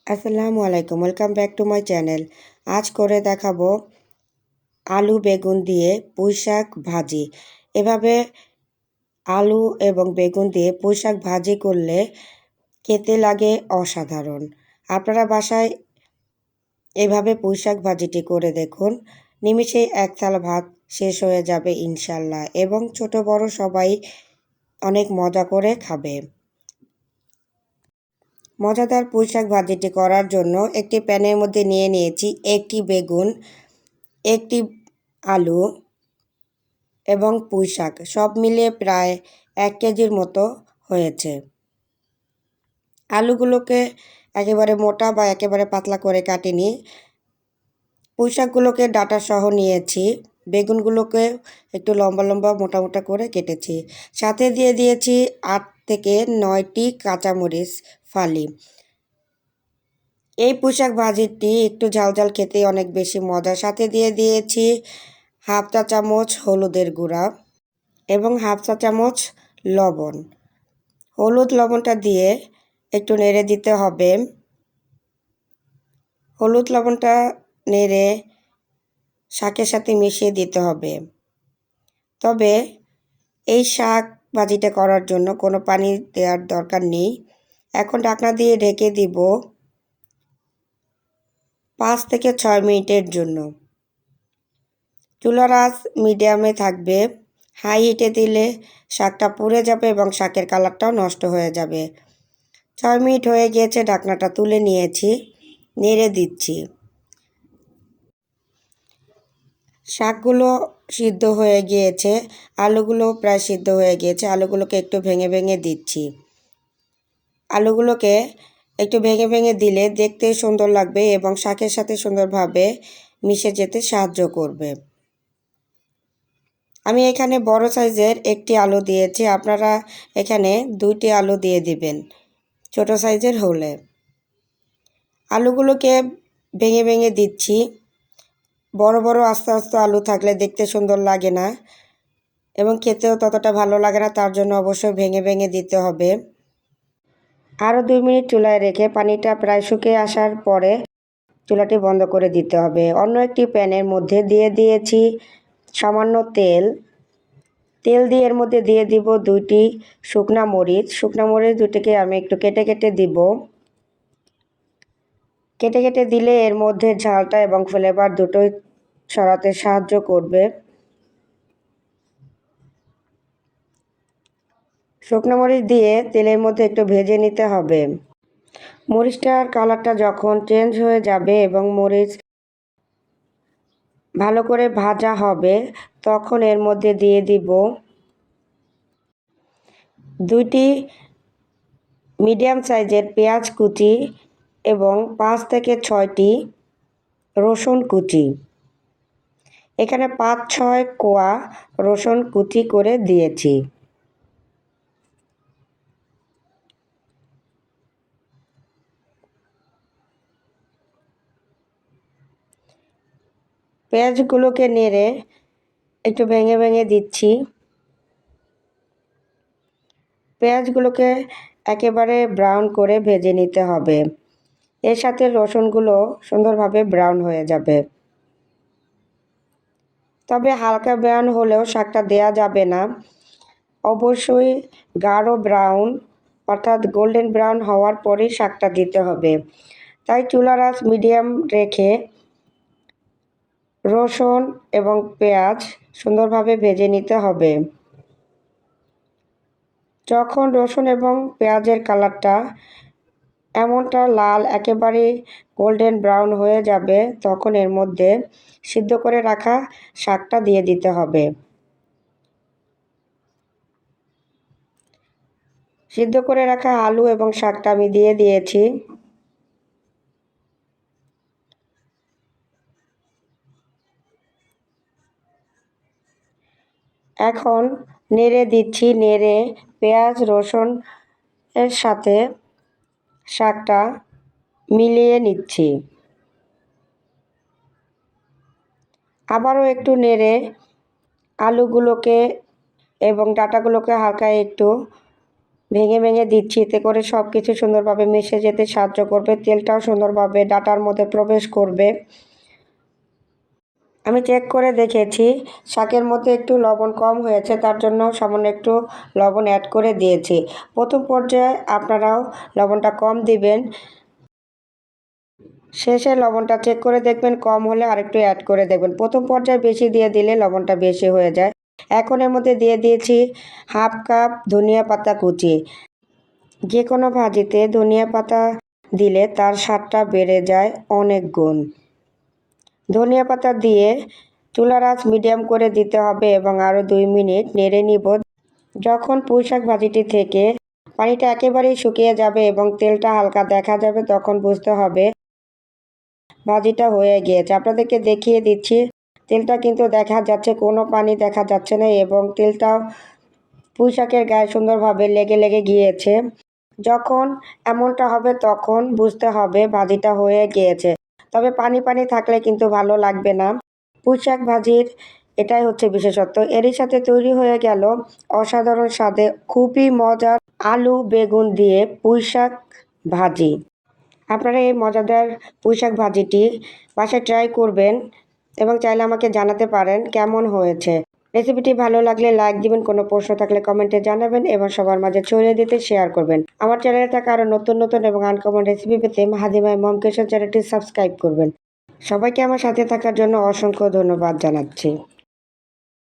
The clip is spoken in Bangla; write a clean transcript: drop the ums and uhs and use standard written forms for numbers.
আসসালামু আলাইকুম, welcome back to my channel. আজ করে দেখাবো আলু বেগুন দিয়ে পুঁইশাক ভাজি। এভাবে আলু এবং বেগুন দিয়ে পুঁইশাক ভাজি করলে খেতে লাগে অসাধারণ। আপনারা বাসায় এভাবে পুঁইশাক ভাজিটি করে দেখুন, নিমিষেই এক থালা ভাত শেষ হয়ে যাবে ইনশাল্লাহ, এবং ছোট বড় সবাই অনেক মজা করে খাবে। মজাদার পুঁইশাক ভাজিটি করার জন্য একটি প্যানের মধ্যে নিয়ে নিয়েছি একটি বেগুন, একটি আলু এবং পুঁইশাক, সব মিলিয়ে প্রায় 1 কেজির মতো হয়েছে। আলুগুলোকে একেবারে মোটা বা একেবারে পাতলা করে কাটিনি। পুঁইশাকগুলোকে ডাঁটা সহ নিয়েছি। বেগুনগুলোকে একটু লম্বা লম্বা মোটা মোটা করে কেটেছি। সাথে দিয়ে দিয়েছি 8 থেকে 9টি কাঁচামরিচ ফালি। এই পুঁইশাক ভাজিটি একটু ঝাল ঝাল খেতে অনেক বেশি মজা। সাথে দিয়ে দিয়েছি হাফ চা চামচ হলুদের গুঁড়া এবং হাফ চা চামচ লবণ। হলুদ লবণটা দিয়ে একটু নেড়ে দিতে হবে। হলুদ লবণটা নেড়ে শাকের সাথে মিশিয়ে দিতে হবে। তবে এই শাক ভাজিটা করার জন্য কোনো পানি দেওয়ার দরকার নেই। এখন ঢাকনা দিয়ে ঢেকে দিব 5 থেকে 6 মিনিটের জন্য। চুলার আঁচ মিডিয়ামে থাকবে। হাই হিটে দিলে শাকটা পুড়ে যাবে এবং শাকের কালারটাও নষ্ট হয়ে যাবে। 6 মিনিট হয়ে গিয়েছে, ঢাকনাটা তুলে নিয়েছি, নেড়ে দিচ্ছি। শাকগুলো সিদ্ধ হয়ে গিয়েছে, আলুগুলো প্রায় সিদ্ধ হয়ে গিয়েছে। আলুগুলোকে একটু ভেঙে ভেঙে দিচ্ছি। আলুগুলোকে একটু ভেঙে ভেঙে দিলে দেখতে সুন্দর লাগবে এবং শাকের সাথে সুন্দরভাবে মিশে যেতে সাহায্য করবে। আমি এখানে বড় সাইজের একটি আলু দিয়েছি, আপনারা এখানে 2টি আলু দিয়ে দিবেন ছোট সাইজের হলে। আলুগুলোকে ভেঙে ভেঙে দিচ্ছি। বড় বড় আস্তে আস্তে আলু থাকলে দেখতে সুন্দর লাগে না এবং খেতেও ততটা ভালো লাগে না, তার জন্য অবশ্যই ভেঙে ভেঙে দিতে হবে। আরও 2 মিনিট চুলায় রেখে পানিটা প্রায় শুকিয়ে আসার পরে চুলাটি বন্ধ করে দিতে হবে। অন্য একটি প্যানের মধ্যে দিয়ে দিয়েছি সামান্য তেল। তেল দিয়ে এর মধ্যে দিয়ে দিব 2টি শুকনা মরিচ। শুকনা মরিচ দুটিকে আমি একটু কেটে কেটে দিব। কেটে কেটে দিলে এর মধ্যে ঝালটা এবং ফ্লেভার দুটোই ছড়াতে সাহায্য করবে। শুকনো মরিচ দিয়ে তেলের মধ্যে একটু ভেজে নিতে হবে। মরিচটার কালারটা যখন চেঞ্জ হয়ে যাবে এবং মরিচ ভালো করে ভাজা হবে, তখন এর মধ্যে দিয়ে দিব 2টি মিডিয়াম সাইজের পেঁয়াজ কুচি এবং 5 থেকে 6টি রসুন কুচি। এখানে 5-6 কোয়া রসুন কুচি করে দিয়েছি। পেঁয়াজগুলোকে নেড়ে একটু ভেঙে ভেঙে দিচ্ছি। পেঁয়াজগুলোকে একেবারে ব্রাউন করে ভেজে নিতে হবে। এর সাথে রসুনগুলো সুন্দরভাবে ব্রাউন হয়ে যাবে। তবে হালকা ব্রাউন হলেও শাকটা দেয়া যাবে না, অবশ্যই গাঢ় ব্রাউন অর্থাৎ গোল্ডেন ব্রাউন হওয়ার পরেই শাকটা দিতে হবে। তাই চুলার আঁচ মিডিয়াম রেখে রসুন এবং পেঁয়াজ সুন্দরভাবে ভেজে নিতে হবে। যখন রসুন এবং পেঁয়াজের কালারটা এমনটা লাল একেবারে গোল্ডেন ব্রাউন হয়ে যাবে, তখন এর মধ্যে সিদ্ধ করে রাখা শাকটা দিয়ে দিতে হবে। সিদ্ধ করে রাখা আলু এবং শাকটা আমি দিয়ে দিয়েছি। এখন নেড়ে দিচ্ছি। নেড়ে পেঁয়াজ রসুন এর সাথে শাকটা মিলিয়ে নিচ্ছি। আবারও একটু নেড়ে আলুগুলোকে এবং ডাঁটাগুলোকে হালকা একটু ভেঙে ভেঙে দিচ্ছি, এতে করে সব কিছু সুন্দরভাবে মিশে যেতে সাহায্য করবে, তেলটাও সুন্দরভাবে ডাঁটার মধ্যে প্রবেশ করবে। আমি চেক করে দেখেছি শাকের মধ্যে একটু লবণ কম হয়েছে, তার জন্য সামান্য একটু লবণ অ্যাড করে দিয়েছি। প্রথম পর্যায়ে আপনারাও লবণটা কম দিবেন, শেষে লবণটা চেক করে দেখবেন, কম হলে আরেকটু অ্যাড করে দেখবেন। প্রথম পর্যায়ে বেশি দিয়ে দিলে লবণটা বেশি হয়ে যায়। এখন এর মধ্যে দিয়ে দিয়েছি হাফ কাপ ধনিয়া পাতা কুচি। যে কোনো ভাজিতে ধনিয়া পাতা দিলে তার স্বাদটা বেড়ে যায় অনেক গুণ। ধনিয়া পাতা দিয়ে চুলার আঁচ মিডিয়াম করে দিতে হবে এবং আরও 2 মিনিট নেড়ে নিব। যখন পুঁইশাক ভাজিটি থেকে পানিটা একেবারেই শুকিয়ে যাবে এবং তেলটা হালকা দেখা যাবে, তখন বুঝতে হবে ভাজিটা হয়ে গিয়েছে। আপনাদেরকে দেখিয়ে দিচ্ছি, তেলটা কিন্তু দেখা যাচ্ছে, কোনো পানি দেখা যাচ্ছে না এবং তেলটাও পুঁইশাকের গায়ে সুন্দরভাবে লেগে লেগে গিয়েছে। যখন এমনটা হবে তখন বুঝতে হবে ভাজিটা হয়ে গিয়েছে। তবে পানি পানি থাকলে কিন্তু ভালো লাগবে না। পুঁইশাক ভাজির এটাই হচ্ছে বিশেষত্ব। এরই সাথে তৈরি হয়ে গেল অসাধারণ স্বাদে খুবই মজার আলু বেগুন দিয়ে পুঁইশাক ভাজি। আপনারা এই মজাদার পুঁইশাক ভাজিটি বাসায় ট্রাই করবেন এবং চাইলে আমাকে জানাতে পারেন কেমন হয়েছে। রেসিপিটি ভালো লাগলে লাইক দিবেন, কোনো প্রশ্ন থাকলে কমেন্টে জানাবেন এবং সবার মাঝে ছড়িয়ে দিতে শেয়ার করবেন। আমার চ্যানেলে থাকা আরও নতুন নতুন এবং আনকমন রেসিপি পেতে হাদিমাই মম কিচেন চ্যানেলটি সাবস্ক্রাইব করবেন। সবাইকে আমার সাথে থাকার জন্য অসংখ্য ধন্যবাদ জানাচ্ছি।